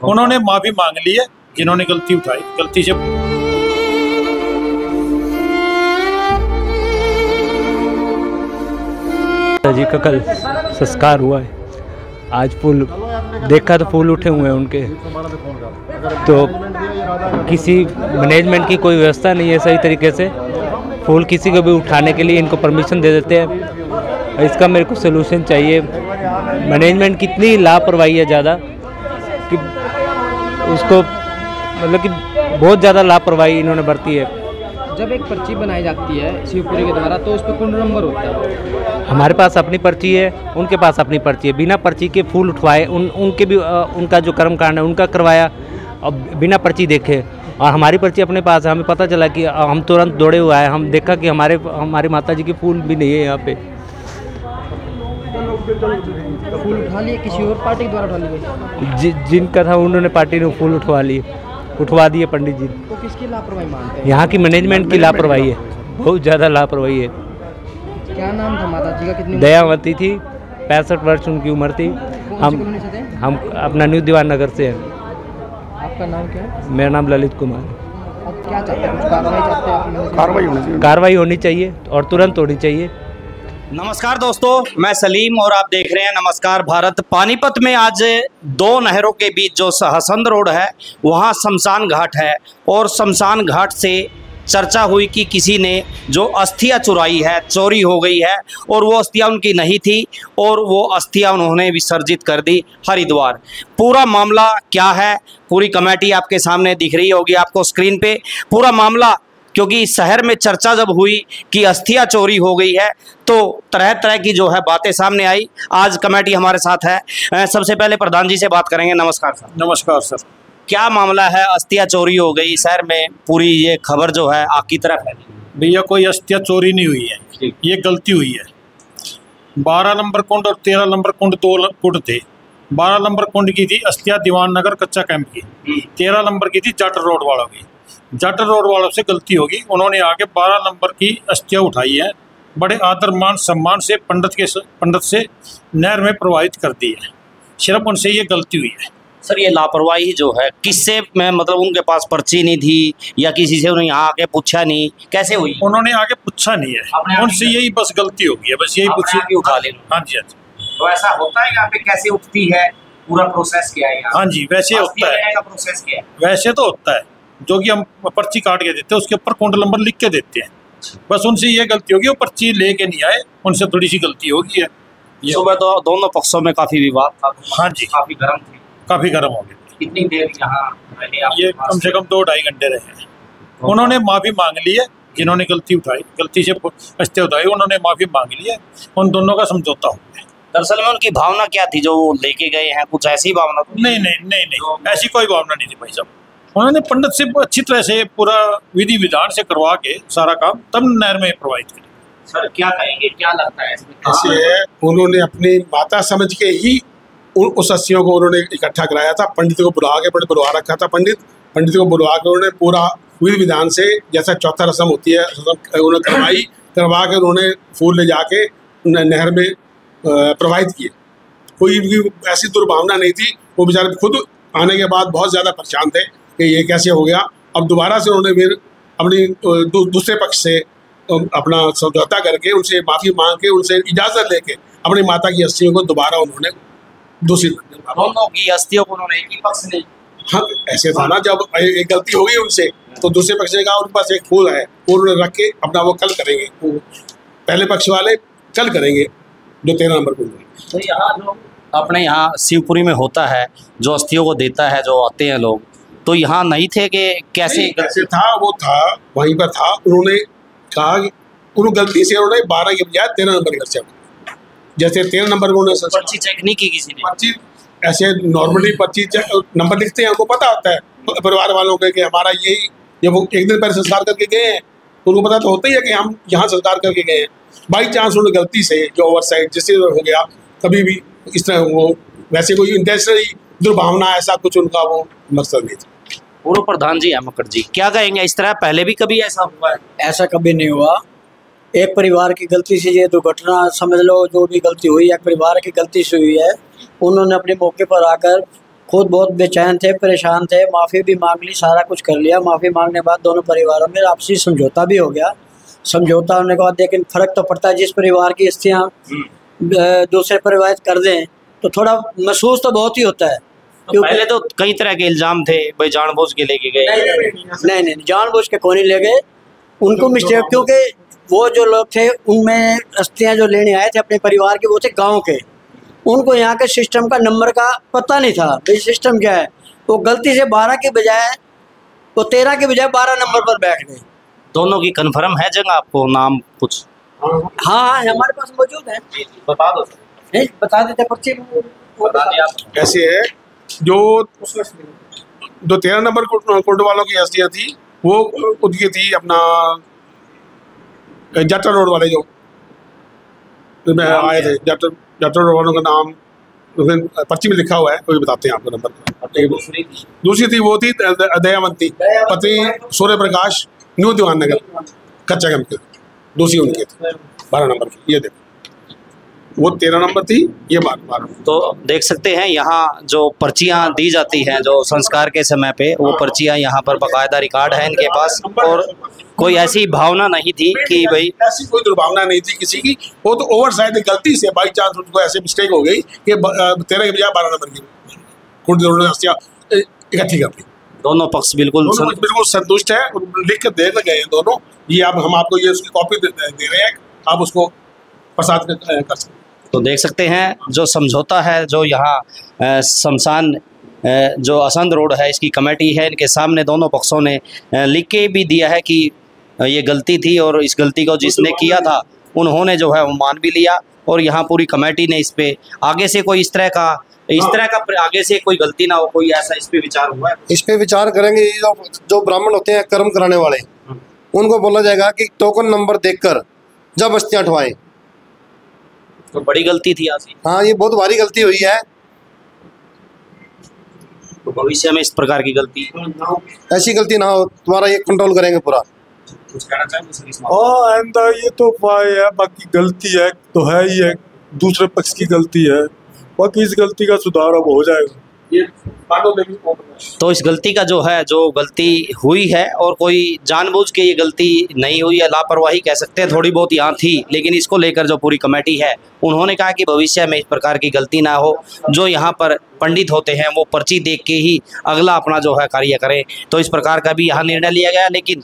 उन्होंने माफी मांग ली है जिन्होंने गलती उठाई, गलती से। जी का कल संस्कार हुआ है। आज फूल देखा तो फूल उठे हुए हैं उनके, तो किसी मैनेजमेंट की कोई व्यवस्था नहीं है सही तरीके से। फूल किसी को भी उठाने के लिए इनको परमिशन दे देते हैं। इसका मेरे को सलूशन चाहिए। मैनेजमेंट कितनी लापरवाही है ज़्यादा कि उसको मतलब कि बहुत ज़्यादा लापरवाही इन्होंने बरती है। जब एक पर्ची बनाई जाती है शिवपुरी के द्वारा तो उस पर कौन नंबर होता है? हमारे पास अपनी पर्ची है, उनके पास अपनी पर्ची है। बिना पर्ची के फूल उठवाए, उनके भी उनका जो कर्मकांड है उनका करवाया और बिना पर्ची देखे। और हमारी पर्ची अपने पास है। हमें पता चला कि हम तुरंत दौड़े हुए आए। हम देखा कि हमारी माता जी की फूल भी नहीं है यहाँ पे। फूल उठा लिए, किसी और पार्टी के द्वारा उठा लिए? जिनका था उन्होंने पार्टी ने फूल उठवा दिए पंडित जी। तो किसकी लापरवाही मानते हैं? यहाँ की मैनेजमेंट की लापरवाही है, बहुत ज़्यादा लापरवाही है। क्या नाम था माता जी का? कितनी दयावती थी, 65 वर्ष उनकी उम्र थी। हम अपना न्यू दीवान नगर से हैं। आपका नाम क्या है? मेरा नाम ललित कुमार। आप क्या चाहते हैं? कुछ कार्रवाई चाहते हैं? कार्रवाई होनी चाहिए और तुरंत होनी चाहिए। नमस्कार दोस्तों, मैं सलीम और आप देख रहे हैं नमस्कार भारत। पानीपत में आज दो नहरों के बीच जो हसंद रोड है वहाँ शमशान घाट है और शमशान घाट से चर्चा हुई कि किसी ने जो अस्थियां चुराई है, चोरी हो गई है और वो अस्थियां उनकी नहीं थी और वो अस्थियां उन्होंने विसर्जित कर दी हरिद्वार। पूरा मामला क्या है, पूरी कमेटी आपके सामने दिख रही होगी आपको स्क्रीन पे। पूरा मामला, क्योंकि शहर में चर्चा जब हुई कि अस्थियां चोरी हो गई है तो तरह तरह की जो है बातें सामने आई। आज कमेटी हमारे साथ है। सबसे पहले प्रधान जी से बात करेंगे। नमस्कार सर। नमस्कार सर। क्या मामला है? अस्थियां चोरी हो गई शहर में, पूरी ये खबर जो है आपकी तरफ है। भैया कोई अस्थियां चोरी नहीं हुई है, ये गलती हुई है। 12 नंबर कुंड और 13 नंबर कुंड दो कुंड थे। 12 नंबर कुंड की थी अस्थियां दीवान नगर कच्चा कैंप की, 13 नंबर की थी जट रोड वालों की। जट रोड वालों से गलती होगी, उन्होंने आके 12 नंबर की अस्थियां उठाई है, बड़े आदर मान सम्मान से पंडित से नहर में प्रवाहित कर दी है। सिर्फ उनसे ये गलती हुई है। सर ये लापरवाही जो है किससे, मैं मतलब उनके पास पर्ची नहीं थी या किसी से उन्होंने यहाँ आके पूछा नहीं, कैसे हुई? उन्होंने आके पूछा नहीं है, उनसे यही बस गलती होगी है, बस यही पूछी उठा ले। हाँ जी, हाँ जी। तो ऐसा होता है यहाँ पे? कैसे उठती है, पूरा प्रोसेस क्या है? हाँ जी, वैसे होता है। प्रोसेस क्या है? वैसे तो होता है, जो कि हम पर्ची काट के देते हैं उसके ऊपर कुंड नंबर लिख के देते हैं। बस उनसे ये गलती होगी, वो पर्ची लेके नहीं आए, उनसे थोड़ी सी गलती होगी है। सुबह तो दोनों पक्षों में काफी विवाद था। हाँ जी, काफी गर्म थी। काफी गर्म हो गई। कितनी देर यहाँ ये कम से कम 2-2.5 घंटे रहे हैं। उन्होंने माफी मांग ली है जिन्होंने गलती उठाई, गलती से अस्थियां उठाई, उन्होंने माफी मांग ली है। उन दोनों का समझौता हो गया। दरअसल में उनकी भावना क्या थी जो वो लेके गए हैं? कुछ ऐसी भावना तो नहीं नहीं नहीं नहीं, ऐसी कोई भावना नहीं थी भाई साहब। उन्होंने पंडित से अच्छी तरह से पूरा विधि विधान से करवा के सारा काम तब नहर में प्रवाहित किया। सर क्या कहेंगे, क्या लगता है इसमें? ऐसे उन्होंने अपनी माता समझ के ही उस अस्थियों को उन्होंने इकट्ठा कराया था। पंडित को बुलवा रखा था। पंडित को बुलवा कर उन्होंने पूरा विधि विधान से, जैसा चौथा रस्म होती है, उन्होंने करवा के उन्होंने फूल ले जाके नहर में प्रवाहित किए। कोई उनकी ऐसी दुर्भावना नहीं थी। वो बेचारे खुद आने के बाद बहुत ज़्यादा परेशान थे कि ये कैसे हो गया। अब दोबारा से उन्होंने फिर अपनी दूसरे पक्ष से अपना समझौता करके उनसे माफ़ी मांग के उनसे इजाज़त लेके अपनी माता की अस्थियों को दोबारा उन्होंने दूसरी दोनों की अस्थियों को उन्होंने एक ही पक्ष ने। हाँ, ऐसे था ना, जब एक गलती होगी उनसे तो दूसरे पक्ष ने कहा उनके पास एक फूल है, वो उन्होंने रख के अपना वो कल करेंगे। वो पहले पक्ष वाले कल करेंगे जो 13 नंबर फूल। तो यहाँ जो अपने यहाँ शिवपुरी में होता है, जो अस्थियों को देता है, जो आते हैं लोग, तो यहाँ नहीं थे कि कैसे था? वो था, वहीं पर था। उन्होंने कहा कि उन्होंने गलती से उन्होंने 12 के बजाय 13 नंबर कर दिया। जैसे 13 नंबर को उन्होंने पर्ची चेक नहीं की किसी ने। पर्ची ऐसे नॉर्मली पर्ची नंबर लिखते हैं, उनको पता होता है परिवार वालों के कि हमारा यही, जब वो एक दिन पहले संस्कार करके गए हैं तो उनको पता तो होता ही है कि हम यहाँ संस्कार करके गए हैं। बाई चांस उन्होंने गलती से जो ओवरसाइट जिससे हो गया, कभी भी इस तरह वो वैसे कोई इंटेंशनली दुर्भावना ऐसा कुछ उनका वो मकसद नहीं था। पूर्व प्रधान जी अहमद जी क्या कहेंगे, इस तरह पहले भी कभी ऐसा हुआ है? ऐसा कभी नहीं हुआ। एक परिवार की गलती से ये दुर्घटना समझ लो, जो भी गलती हुई एक परिवार की गलती से हुई है। उन्होंने अपने मौके पर आकर खुद बहुत बेचैन थे, परेशान थे। माफ़ी भी मांग ली, सारा कुछ कर लिया। माफ़ी मांगने के बाद दोनों परिवारों में आपसी समझौता भी हो गया। समझौता होने के बाद लेकिन फ़र्क तो पड़ता है, जिस परिवार की अस्थियाँ दूसरे परिवार कर दें तो थोड़ा महसूस तो बहुत ही होता है। तो पहले तो कई तरह के इल्ज़ाम थे, भाई जानबूझ के लेके गए। नहीं, जानबूझ के कौन ले गए, उनको मिस्टेक, क्योंकि वो जो लोग थे उनमें अस्थियाँ जो लेने आए थे अपने परिवार के, वो थे गाँव के। उनको यहाँ के सिस्टम का नंबर का पता नहीं था, भाई सिस्टम क्या है। वो गलती से 12 के बजाय, वो 13 के बजाय 12 नंबर पर बैठ गए। दोनों की कन्फर्म है जगह, आपको नाम कुछ? हाँ, हमारे पास मौजूद है। बता दो। बता देते पर्ची कैसे है। जो 13 नंबर कोर्ट वालों की हस्तियाँ थी, वो उनकी थी अपना जाटरा रोड वाले जो आए थे, जाटरा रोड वालों का नाम पर्ची में लिखा हुआ है, वो बताते हैं आपको नंबर। दूसरी थी वो थी दयावंती पत्नी सूर्य प्रकाश, न्यू दीवान नगर कच्चा कैंप के। दूसरी उनकी थी 12 नंबर की, ये देखो वो 13 नंबर थी, ये 12। तो देख सकते हैं यहाँ जो पर्चियाँ दी जाती हैं जो संस्कार के समय पे, वो पर्चियाँ यहाँ पर बाकायदा रिकॉर्ड है इनके पास। और कोई ऐसी भावना नहीं थी कि भाई, ऐसी कोई दुर्भावना नहीं थी किसी की। वो तो ओवर साइड गलती से बाई चांस उनको ऐसे मिस्टेक हो गई कि 13 के बजाय 12 नंबर की इकट्ठी कर दी। दोनों पक्ष बिल्कुल संतुष्ट है, लिख कर दे गए हैं दोनों। ये अब हम आपको ये उसकी कॉपी दे रहे हैं, आप उसको प्रसाद कर सकते हैं। तो देख सकते हैं जो समझौता है, जो यहाँ शमशान जो असंध रोड है इसकी कमेटी है, इनके सामने दोनों पक्षों ने लिख के भी दिया है कि ये गलती थी और इस गलती को जिसने किया था उन्होंने जो है वो मान भी लिया। और यहाँ पूरी कमेटी ने इस पे आगे से कोई इस तरह का आगे से कोई गलती ना हो, कोई ऐसा इस पे विचार हुआ है? इस पे विचार करेंगे। जो ब्राह्मण होते हैं कर्म कराने वाले, उनको बोला जाएगा कि टोकन नंबर देखकर जब अस्थियां उठवाएं। तो बड़ी गलती थी आज। हाँ, ये बहुत भारी गलती हुई है। तो भविष्य में इस प्रकार की गलती, ऐसी गलती ना हो, तुम्हारा ये कंट्रोल करेंगे पूरा। कुछ कहना चाहेंगे? हाँ, आइंदा ये तो उपाय है, बाकी गलती है तो है ही है, दूसरे पक्ष की गलती है, बाकी इस गलती का सुधार अब हो जाएगा। तो इस गलती का जो है, जो गलती हुई है, और कोई जानबूझ के ये गलती नहीं हुई है, लापरवाही कह सकते हैं, थोड़ी बहुत यहाँ थी, लेकिन इसको लेकर जो पूरी कमेटी है उन्होंने कहा कि भविष्य में इस प्रकार की गलती ना हो। जो यहाँ पर पंडित होते हैं वो पर्ची देख के ही अगला अपना जो है कार्य करें। तो इस प्रकार का भी यहाँ निर्णय लिया गया। लेकिन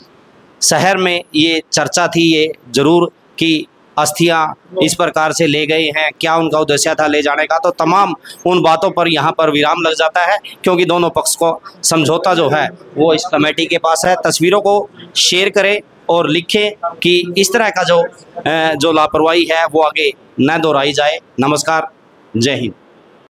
शहर में ये चर्चा थी ये जरूर कि अस्थियां इस प्रकार से ले गए हैं, क्या उनका उद्देश्य था ले जाने का। तो तमाम उन बातों पर यहाँ पर विराम लग जाता है, क्योंकि दोनों पक्ष को समझौता जो है वो इस कमेटी के पास है। तस्वीरों को शेयर करें और लिखें कि इस तरह का जो लापरवाही है वो आगे न दोहराई जाए। नमस्कार, जय हिंद।